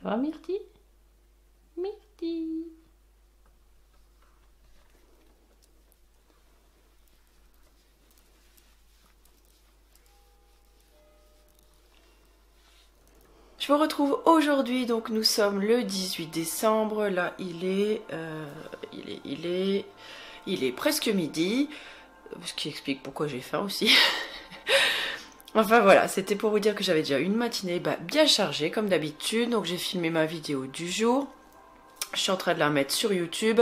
Ça va, Myrtille? Myrtille. Je vous retrouve aujourd'hui, donc nous sommes le 18 décembre, là il est presque midi, ce qui explique pourquoi j'ai faim aussi. Enfin voilà, c'était pour vous dire que j'avais déjà une matinée bien chargée comme d'habitude, donc j'ai filmé ma vidéo du jour, je suis en train de la mettre sur YouTube,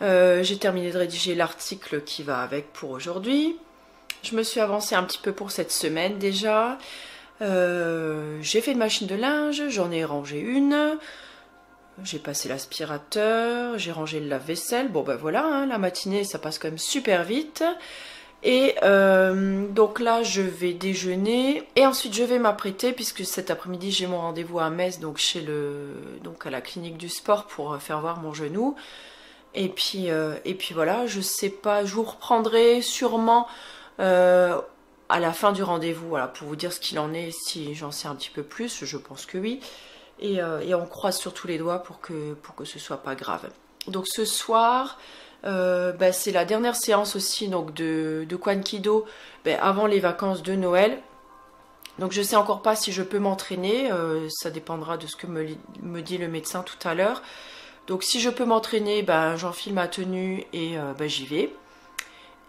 j'ai terminé de rédiger l'article qui va avec pour aujourd'hui, je me suis avancée un petit peu pour cette semaine déjà. J'ai fait une machine de linge, j'en ai rangé une, j'ai passé l'aspirateur, j'ai rangé le lave-vaisselle, bon ben voilà, hein, la matinée ça passe quand même super vite. Et donc là je vais déjeuner et ensuite je vais m'apprêter puisque cet après-midi j'ai mon rendez-vous à Metz, donc à la clinique du sport pour faire voir mon genou. Et puis voilà, je sais pas, je vous reprendrai sûrement à la fin du rendez-vous, voilà, pour vous dire ce qu'il en est, si j'en sais un petit peu plus, je pense que oui. Et on croise surtout les doigts pour que ce soit pas grave. Donc ce soir, c'est la dernière séance aussi donc de Kwan Kido avant les vacances de Noël. Donc je sais encore pas si je peux m'entraîner, ça dépendra de ce que me dit le médecin tout à l'heure. Donc si je peux m'entraîner, j'enfile ma tenue et j'y vais.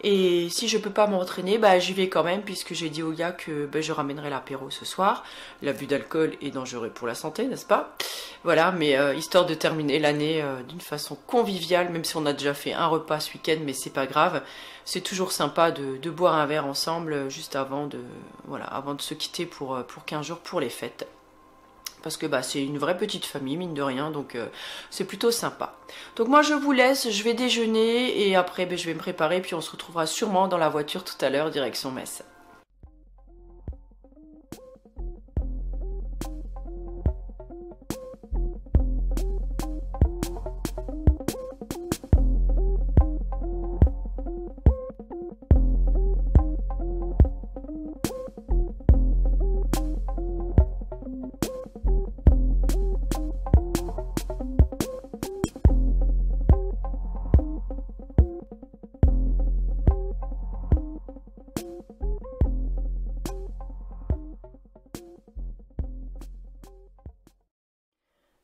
Et si je peux pas m'entraîner, j'y vais quand même puisque j'ai dit au gars que je ramènerai l'apéro ce soir. L'abus d'alcool est dangereux pour la santé, n'est-ce pas? Voilà, mais histoire de terminer l'année d'une façon conviviale, même si on a déjà fait un repas ce week-end, mais c'est pas grave. C'est toujours sympa de boire un verre ensemble juste avant de se quitter pour 15 jours pour les fêtes. Parce que c'est une vraie petite famille, mine de rien, donc c'est plutôt sympa. Donc moi je vous laisse, je vais déjeuner et après je vais me préparer, puis on se retrouvera sûrement dans la voiture tout à l'heure, direction Metz.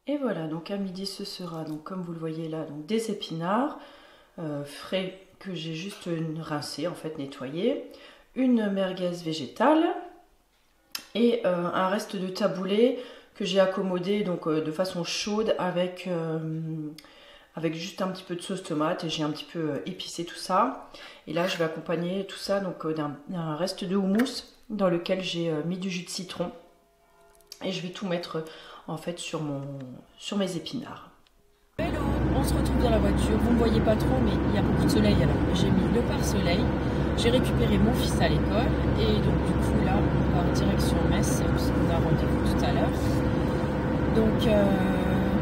Et voilà, donc à midi ce sera, donc comme vous le voyez là, donc des épinards frais que j'ai juste rincés, en fait nettoyés, une merguez végétale et un reste de taboulé que j'ai accommodé donc de façon chaude avec juste un petit peu de sauce tomate et j'ai un petit peu épicé tout ça. Et là je vais accompagner tout ça donc d'un reste de houmous dans lequel j'ai mis du jus de citron et je vais tout mettre en fait sur mes épinards. Hello, on se retrouve dans la voiture, vous ne voyez pas trop mais il y a beaucoup de soleil alors j'ai mis le pare-soleil, j'ai récupéré mon fils à l'école et donc du coup là on part direction Metz puisqu'on a rendez-vous tout à l'heure. Donc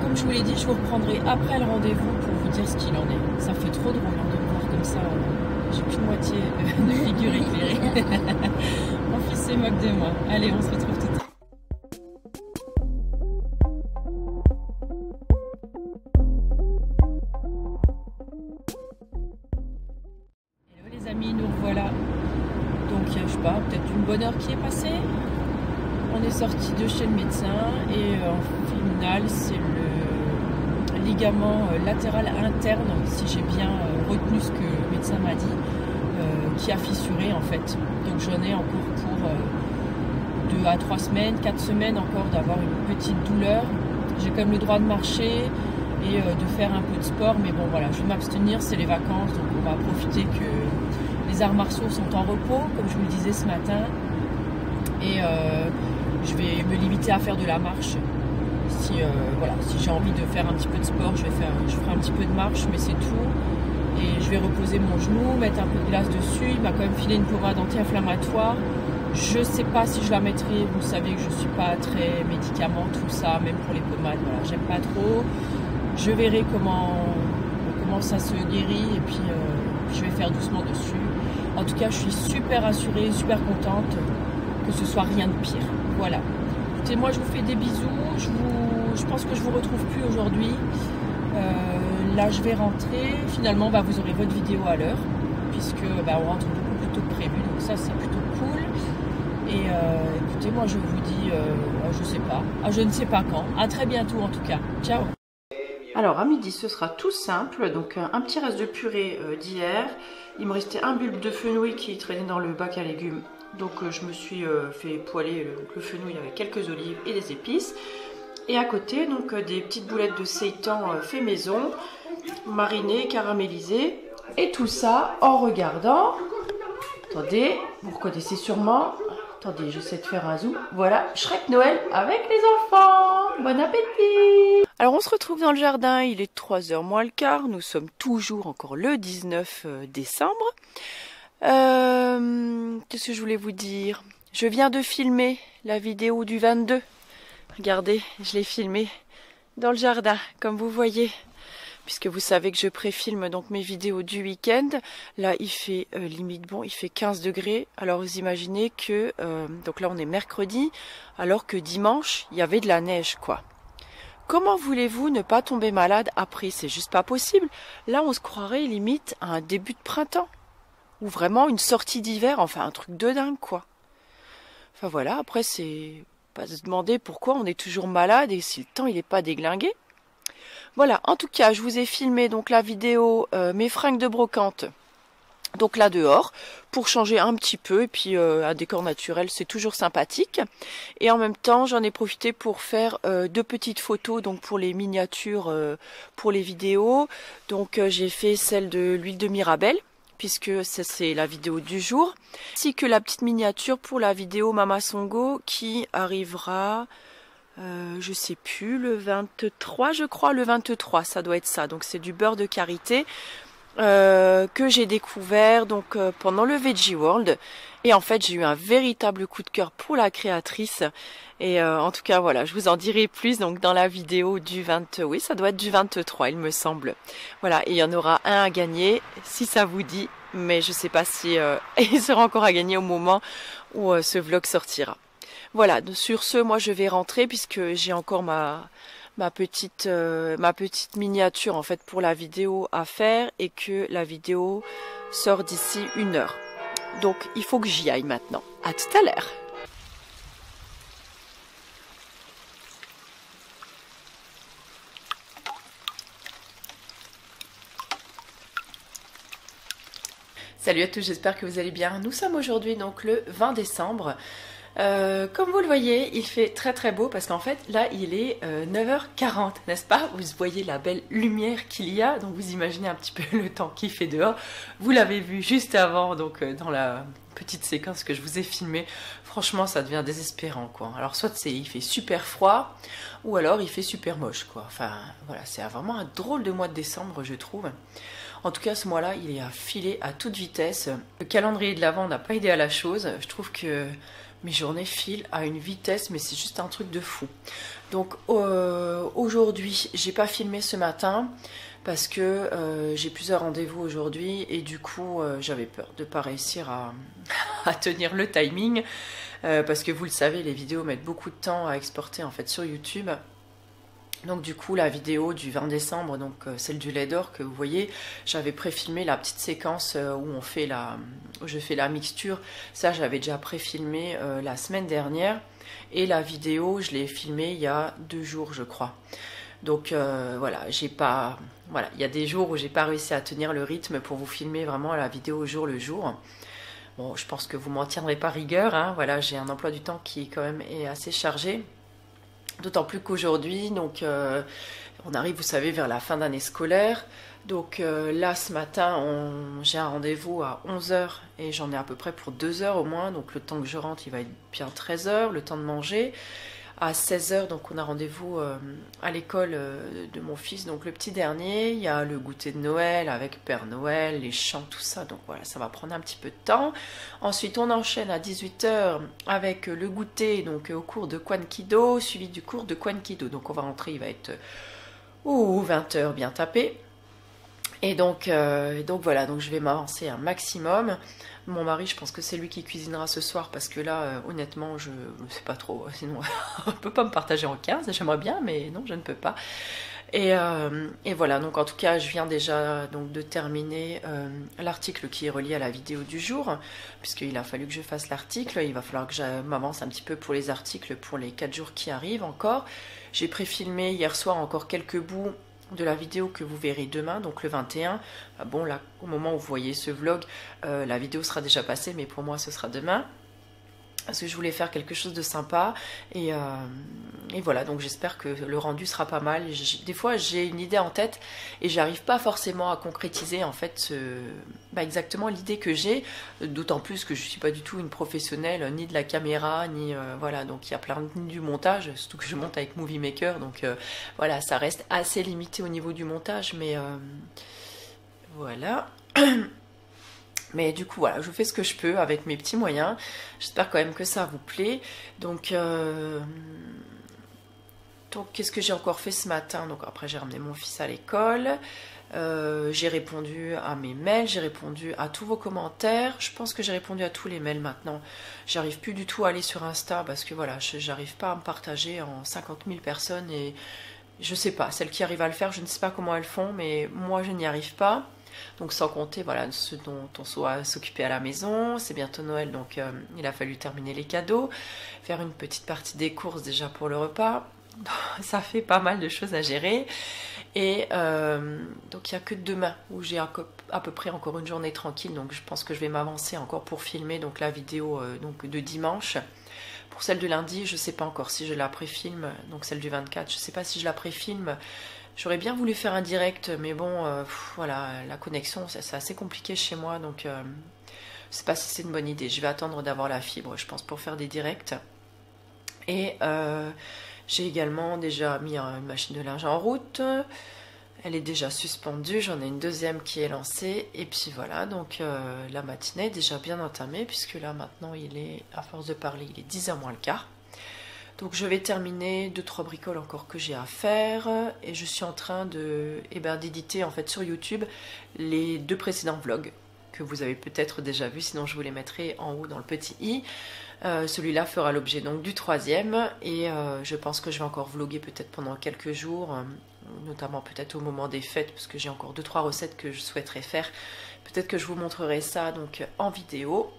comme je vous l'ai dit, je vous reprendrai après le rendez-vous pour vous dire ce qu'il en est. Ça fait trop drôle de me voir comme ça, j'ai plus de moitié de figure éclairée. Mon fils se moque de moi. Allez, on se retrouve tout à l'heure. Nous revoilà, donc je sais pas, peut-être une bonne heure qui est passée. On est sorti de chez le médecin et en finale c'est le ligament latéral interne, si j'ai bien retenu ce que le médecin m'a dit, qui a fissuré en fait. Donc j'en ai encore pour 2 à 3 semaines, 4 semaines encore d'avoir une petite douleur. J'ai quand même le droit de marcher et de faire un peu de sport, mais bon voilà, je vais m'abstenir, c'est les vacances, donc on va profiter que les arts martiaux sont en repos, comme je vous le disais ce matin, et je vais me limiter à faire de la marche. Si j'ai envie de faire un petit peu de sport, je ferai un petit peu de marche, mais c'est tout. Et je vais reposer mon genou, mettre un peu de glace dessus. Il m'a quand même filé une pommade anti-inflammatoire. Je ne sais pas si je la mettrai, vous savez que je ne suis pas très médicament, tout ça, même pour les pommades, voilà, j'aime pas trop. Je verrai comment ça se guérit et puis je vais faire doucement dessus. En tout cas, je suis super rassurée, super contente que ce soit rien de pire. Voilà. écoutez, moi je vous fais des bisous. Je pense que je vous retrouve plus aujourd'hui. Là, je vais rentrer. Finalement, vous aurez votre vidéo à l'heure, puisque on rentre beaucoup plus tôt que prévu. Donc ça, c'est plutôt cool. Et écoutez, moi je vous dis, je ne sais pas quand. À très bientôt en tout cas. Ciao. Alors à midi, ce sera tout simple. Donc un petit reste de purée d'hier. Il me restait un bulbe de fenouil qui traînait dans le bac à légumes. Donc je me suis fait poêler le fenouil avec quelques olives et des épices. Et à côté, donc des petites boulettes de seitan fait maison, marinées, caramélisées. Et tout ça en regardant. Attendez, vous reconnaissez sûrement. Attendez, j'essaie de faire un zoom. Voilà, Shrek Noël avec les enfants. Bon appétit! Alors on se retrouve dans le jardin, il est 3h moins le quart. Nous sommes toujours encore le 19 décembre. Qu'est-ce que je voulais vous dire? Je viens de filmer la vidéo du 22. Regardez, je l'ai filmée dans le jardin, comme vous voyez. Puisque vous savez que je préfilme donc mes vidéos du week-end. Là, il fait limite bon, il fait 15 degrés. Alors vous imaginez que, donc là on est mercredi, alors que dimanche, il y avait de la neige quoi. Comment voulez-vous ne pas tomber malade après? C'est juste pas possible. Là, on se croirait limite à un début de printemps. Ou vraiment une sortie d'hiver, enfin un truc de dingue quoi. Enfin voilà, après c'est pas se demander pourquoi on est toujours malade et si le temps il n'est pas déglingué. Voilà, en tout cas, je vous ai filmé donc la vidéo mes fringues de brocante. Donc là dehors, pour changer un petit peu, et puis un décor naturel, c'est toujours sympathique. Et en même temps, j'en ai profité pour faire 2 petites photos, donc pour les miniatures, pour les vidéos. Donc j'ai fait celle de l'huile de Mirabelle, puisque c'est la vidéo du jour, ainsi que la petite miniature pour la vidéo Mama Songo qui arrivera... je sais plus, le 23 je crois, le 23 ça doit être ça, donc c'est du beurre de karité que j'ai découvert donc pendant le Veggie World, et en fait j'ai eu un véritable coup de cœur pour la créatrice, et en tout cas voilà, je vous en dirai plus donc dans la vidéo du 20, oui ça doit être du 23 il me semble, voilà, et il y en aura un à gagner si ça vous dit, mais je sais pas si il sera encore à gagner au moment où ce vlog sortira. Voilà, sur ce, moi je vais rentrer puisque j'ai encore ma petite miniature en fait pour la vidéo à faire, et que la vidéo sort d'ici 1 heure. Donc il faut que j'y aille maintenant. À tout à l'heure. Salut à tous, j'espère que vous allez bien. Nous sommes aujourd'hui donc le 20 décembre. Comme vous le voyez, il fait très très beau parce qu'en fait là il est 9h40, n'est-ce pas? Vous voyez la belle lumière qu'il y a, donc vous imaginez un petit peu le temps qu'il fait dehors. Vous l'avez vu juste avant, donc dans la petite séquence que je vous ai filmée. Franchement ça devient désespérant quoi. Alors soit il fait super froid, ou alors il fait super moche quoi. Enfin voilà, c'est vraiment un drôle de mois de décembre je trouve. En tout cas ce mois-là il est à filer à toute vitesse. Le calendrier de l'Avent n'a pas aidé à la chose. Je trouve que mes journées filent à une vitesse, mais c'est juste un truc de fou. Donc aujourd'hui, j'ai pas filmé ce matin parce que j'ai plusieurs rendez-vous aujourd'hui, et du coup j'avais peur de pas réussir à tenir le timing, parce que vous le savez, les vidéos mettent beaucoup de temps à exporter en fait sur YouTube. Donc du coup la vidéo du 20 décembre, donc celle du lait d'or que vous voyez, j'avais préfilmé la petite séquence où je fais la mixture. Ça j'avais déjà préfilmé la semaine dernière, et la vidéo je l'ai filmée il y a 2 jours je crois. Donc voilà, il y a des jours où j'ai pas réussi à tenir le rythme pour vous filmer vraiment la vidéo au jour le jour. Bon, je pense que vous m'en tiendrez pas rigueur, hein. Voilà, j'ai un emploi du temps qui quand même est assez chargé. D'autant plus qu'aujourd'hui, donc on arrive, vous savez, vers la fin d'année scolaire. Donc là, ce matin, j'ai un rendez-vous à 11h et j'en ai à peu près pour 2 heures au moins. Donc le temps que je rentre, il va être bien 13h, le temps de manger. À 16h, donc on a rendez-vous à l'école de mon fils, donc le petit dernier. Il y a le goûter de Noël avec Père Noël, les chants, tout ça. Donc voilà, ça va prendre un petit peu de temps. Ensuite, on enchaîne à 18h avec le goûter, donc au cours de Kwan Kido, suivi du cours de Kwan Kido. Donc on va rentrer, il va être 20h bien tapé. Et donc voilà, donc je vais m'avancer un maximum. Mon mari, je pense que c'est lui qui cuisinera ce soir parce que là, honnêtement, je ne sais pas trop. Sinon, on ne peut pas me partager en 15. J'aimerais bien, mais non, je ne peux pas. Et voilà, donc en tout cas, je viens déjà donc, de terminer l'article qui est relié à la vidéo du jour, puisqu'il a fallu que je fasse l'article. Il va falloir que je m'avance un petit peu pour les articles pour les 4 jours qui arrivent encore. J'ai pré-filmé hier soir encore quelques bouts de la vidéo que vous verrez demain, donc le 21. Bon, là, au moment où vous voyez ce vlog, la vidéo sera déjà passée, mais pour moi, ce sera demain. Parce que je voulais faire quelque chose de sympa. Et voilà, donc j'espère que le rendu sera pas mal. Des fois, j'ai une idée en tête et j'arrive pas forcément à concrétiser en fait exactement l'idée que j'ai. D'autant plus que je suis pas du tout une professionnelle, ni de la caméra, ni voilà. Donc il y a plein du montage, surtout que je monte avec Movie Maker. Donc voilà, ça reste assez limité au niveau du montage. Mais voilà. Mais du coup, voilà, je fais ce que je peux avec mes petits moyens. J'espère quand même que ça vous plaît. Donc qu'est-ce que j'ai encore fait ce matin? Donc après, j'ai ramené mon fils à l'école. J'ai répondu à mes mails, j'ai répondu à tous vos commentaires. Je pense que j'ai répondu à tous les mails maintenant. J'arrive plus du tout à aller sur Insta parce que voilà, j'arrive pas à me partager en 50 000 personnes. Et je sais pas, celles qui arrivent à le faire, je ne sais pas comment elles font, mais moi, je n'y arrive pas. Donc sans compter voilà, ce dont on doit s'occuper à la maison, c'est bientôt Noël donc il a fallu terminer les cadeaux, faire une petite partie des courses déjà pour le repas, ça fait pas mal de choses à gérer et donc il n'y a que demain où j'ai à peu près encore une journée tranquille, donc je pense que je vais m'avancer encore pour filmer donc la vidéo donc de dimanche. Pour celle du lundi, je ne sais pas encore si je la préfilme, donc celle du 24, je ne sais pas si je la préfilme. J'aurais bien voulu faire un direct, mais bon, voilà, la connexion, c'est assez compliqué chez moi, donc je ne sais pas si c'est une bonne idée. Je vais attendre d'avoir la fibre, je pense, pour faire des directs. Et j'ai également déjà mis une machine de linge en route. Elle est déjà suspendue, j'en ai une deuxième qui est lancée. Et puis voilà, donc la matinée est déjà bien entamée, puisque là maintenant, il est, à force de parler, il est 10h moins le quart. Donc je vais terminer 2-3 bricoles encore que j'ai à faire et je suis en train d'éditer en fait sur YouTube les 2 précédents vlogs que vous avez peut-être déjà vus, sinon je vous les mettrai en haut dans le petit i. Celui-là fera l'objet donc du 3e et je pense que je vais encore vlogger peut-être pendant quelques jours, notamment peut-être au moment des fêtes parce que j'ai encore 2-3 recettes que je souhaiterais faire. Peut-être que je vous montrerai ça donc en vidéo.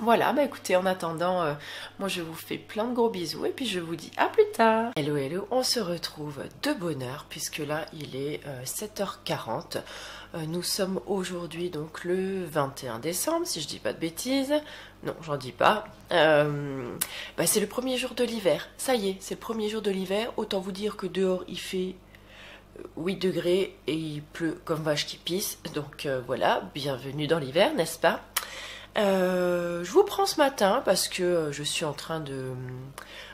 Voilà, bah écoutez, en attendant, moi je vous fais plein de gros bisous et puis je vous dis à plus tard. Hello, hello, on se retrouve de bonne heure puisque là il est 7h40. Nous sommes aujourd'hui donc le 21 décembre, si je dis pas de bêtises. Non, j'en dis pas. C'est le premier jour de l'hiver. Ça y est, c'est le premier jour de l'hiver. Autant vous dire que dehors il fait 8 degrés et il pleut comme vache qui pisse. Donc voilà, bienvenue dans l'hiver, n'est-ce pas? Je vous prends ce matin parce que je suis en train de...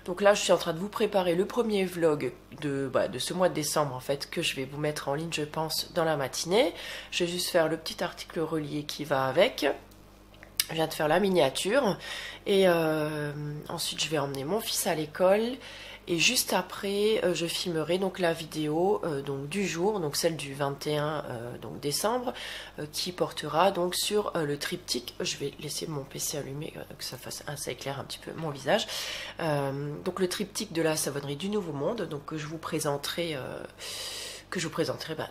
Donc là, je suis en train de vous préparer le premier vlog de ce mois de décembre, en fait, que je vais vous mettre en ligne, je pense, dans la matinée. Je vais juste faire le petit article relié qui va avec. Je viens de faire la miniature. Et ensuite, je vais emmener mon fils à l'école. Et juste après, je filmerai donc la vidéo donc du jour, donc celle du 21 donc décembre, qui portera donc sur le triptyque. Je vais laisser mon PC allumé, que ça éclaire un petit peu mon visage. Donc le triptyque de la savonnerie du Nouveau Monde, donc que je vous présenterai,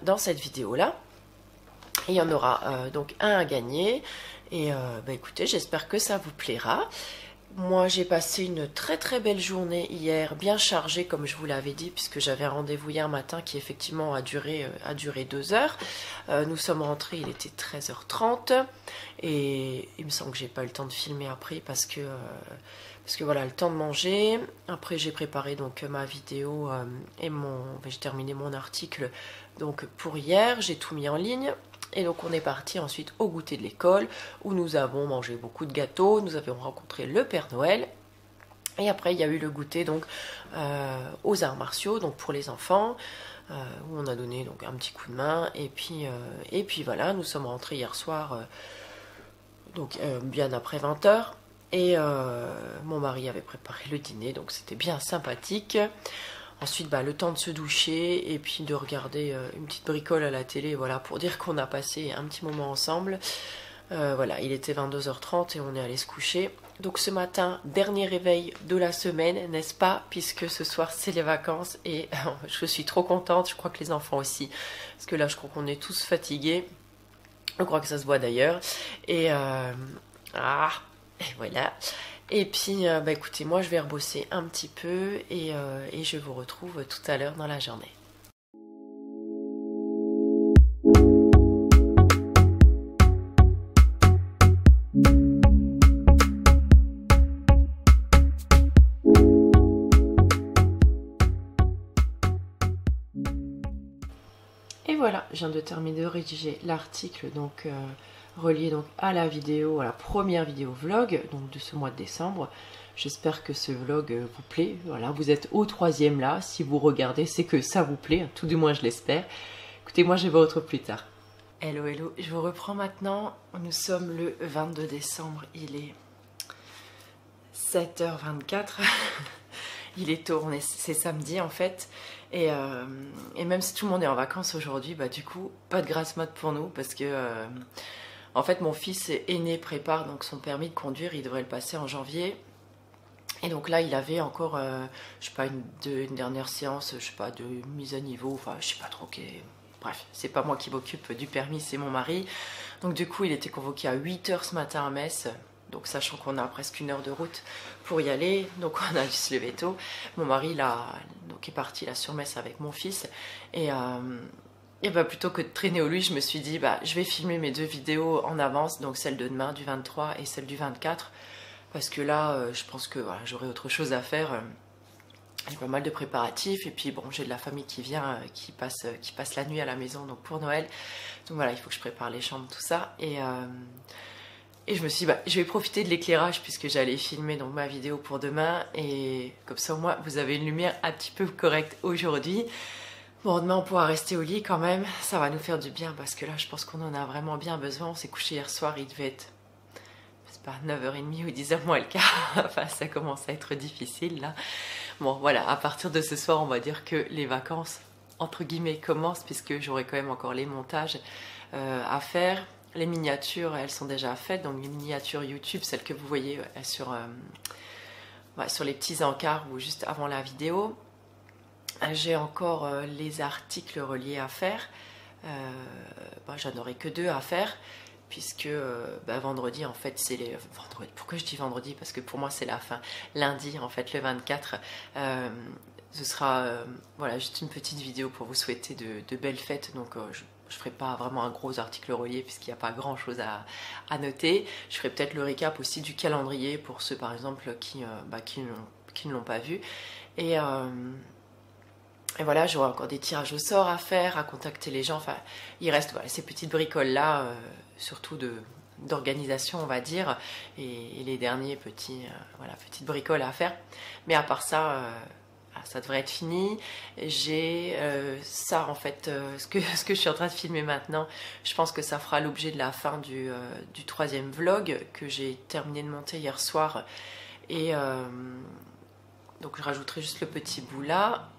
dans cette vidéo-là. Et il y en aura donc un à gagner. Et écoutez, j'espère que ça vous plaira. Moi, j'ai passé une très très belle journée hier, bien chargée comme je vous l'avais dit, puisque j'avais un rendez-vous hier matin qui effectivement a duré 2 heures. Nous sommes rentrés, il était 13h30 et il me semble que j'ai pas eu le temps de filmer après parce que voilà, le temps de manger. Après, j'ai préparé donc ma vidéo et j'ai terminé mon article donc pour hier. J'ai tout mis en ligne. Et donc on est parti ensuite au goûter de l'école où nous avons mangé beaucoup de gâteaux, nous avions rencontré le Père Noël et après il y a eu le goûter donc aux arts martiaux donc pour les enfants où on a donné donc un petit coup de main et puis voilà, nous sommes rentrés hier soir donc bien après 20h et mon mari avait préparé le dîner donc c'était bien sympathique. Ensuite, le temps de se doucher et puis de regarder une petite bricole à la télé, voilà, pour dire qu'on a passé un petit moment ensemble. Voilà, il était 22h30 et on est allé se coucher. Donc ce matin, dernier réveil de la semaine, n'est-ce pas? Puisque ce soir c'est les vacances et je suis trop contente, je crois que les enfants aussi. Parce que là je crois qu'on est tous fatigués. Je crois que ça se voit d'ailleurs. Et voilà. Et puis écoutez, moi je vais rebosser un petit peu et je vous retrouve tout à l'heure dans la journée. Et voilà, je viens de terminer de rédiger l'article donc relié donc à la vidéo, à la première vidéo vlog donc de ce mois de décembre. J'espère que ce vlog vous plaît. Voilà, vous êtes au 3e là. Si vous regardez, c'est que ça vous plaît, tout du moins je l'espère. Écoutez, moi je vais vous retrouver plus tard. Hello, hello, je vous reprends maintenant. Nous sommes le 22 décembre, il est 7h24. Il est tôt, c'est samedi en fait. Et même si tout le monde est en vacances aujourd'hui, du coup, pas de grasse mat pour nous parce que en fait mon fils aîné prépare donc son permis de conduire, il devrait le passer en janvier. Et donc là il avait encore, je sais pas, une dernière séance, je sais pas, de mise à niveau, enfin je sais pas trop, bref, c'est pas moi qui m'occupe du permis, c'est mon mari. Donc du coup il était convoqué à 8h ce matin à Metz. Donc sachant qu'on a presque 1 heure de route pour y aller, donc on a dû se lever tôt. Mon mari donc est parti là sur Metz avec mon fils. Et plutôt que de traîner au lui, je me suis dit je vais filmer mes 2 vidéos en avance, donc celle de demain du 23 et celle du 24. Parce que là, je pense que voilà, j'aurai autre chose à faire. J'ai pas mal de préparatifs et puis bon, j'ai de la famille qui vient, qui passe la nuit à la maison donc pour Noël. Donc voilà, il faut que je prépare les chambres, tout ça. Et je me suis dit, je vais profiter de l'éclairage puisque j'allais filmer donc ma vidéo pour demain. Et comme ça, au moins, vous avez une lumière un petit peu correcte aujourd'hui. Bon, demain, on pourra rester au lit quand même. Ça va nous faire du bien parce que là, je pense qu'on en a vraiment bien besoin. On s'est couché hier soir, il devait être, c'est pas 9h30 ou 10h moins le quart. Enfin, ça commence à être difficile là. Bon, voilà, à partir de ce soir, on va dire que les vacances, entre guillemets, commencent puisque j'aurai quand même encore les montages à faire. Les miniatures, elles sont déjà faites, donc les miniatures YouTube, celles que vous voyez sur les petits encarts ou juste avant la vidéo. J'ai encore les articles reliés à faire. J'en aurai que 2 à faire, puisque vendredi, en fait, c'est les... Vendredi. Pourquoi je dis vendredi? Parce que pour moi, c'est la fin. Lundi, en fait, le 24, ce sera juste une petite vidéo pour vous souhaiter de belles fêtes. Donc, je ne ferai pas vraiment un gros article relié puisqu'il n'y a pas grand chose à noter. Je ferai peut-être le récap aussi du calendrier pour ceux par exemple qui ne l'ont pas vu. Et voilà, j'aurai encore des tirages au sort à faire, à contacter les gens. Enfin, il reste ces petites bricoles-là, surtout d'organisation on va dire, et les derniers petites bricoles à faire. Mais à part ça... ça devrait être fini. J'ai ça en fait, ce que je suis en train de filmer maintenant, je pense que ça fera l'objet de la fin du 3e vlog que j'ai terminé de monter hier soir. Et donc je rajouterai juste le petit bout là.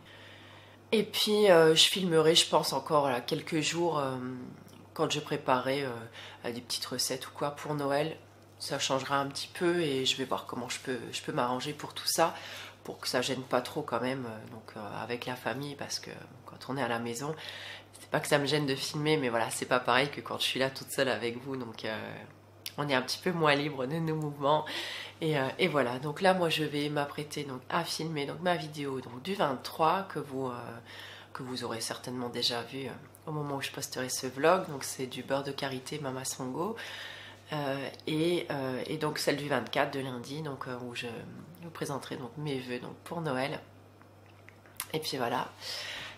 Et puis je filmerai, je pense, encore quelques jours quand je préparerai des petites recettes ou quoi pour Noël. Ça changera un petit peu et je vais voir comment je peux m'arranger pour tout ça, pour que ça gêne pas trop quand même avec la famille, parce que quand on est à la maison, c'est pas que ça me gêne de filmer, mais voilà, c'est pas pareil que quand je suis là toute seule avec vous, donc on est un petit peu moins libre de nos mouvements. Et voilà, donc là moi je vais m'apprêter à filmer ma vidéo du 23 que vous aurez certainement déjà vu au moment où je posterai ce vlog. Donc c'est du beurre de karité Mama Songo. Et donc celle du 24 de lundi, donc où je vous présenterai mes vœux pour Noël. Et puis voilà.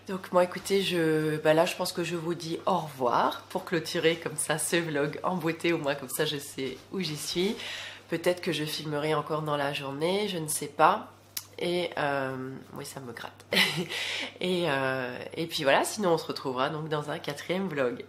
Donc moi écoutez, là je pense que je vous dis au revoir pour clôturer comme ça ce vlog en beauté, au moins comme ça je sais où j'y suis. Peut-être que je filmerai encore dans la journée, je ne sais pas. Et oui, ça me gratte. et puis voilà, sinon on se retrouvera donc dans un 4e vlog.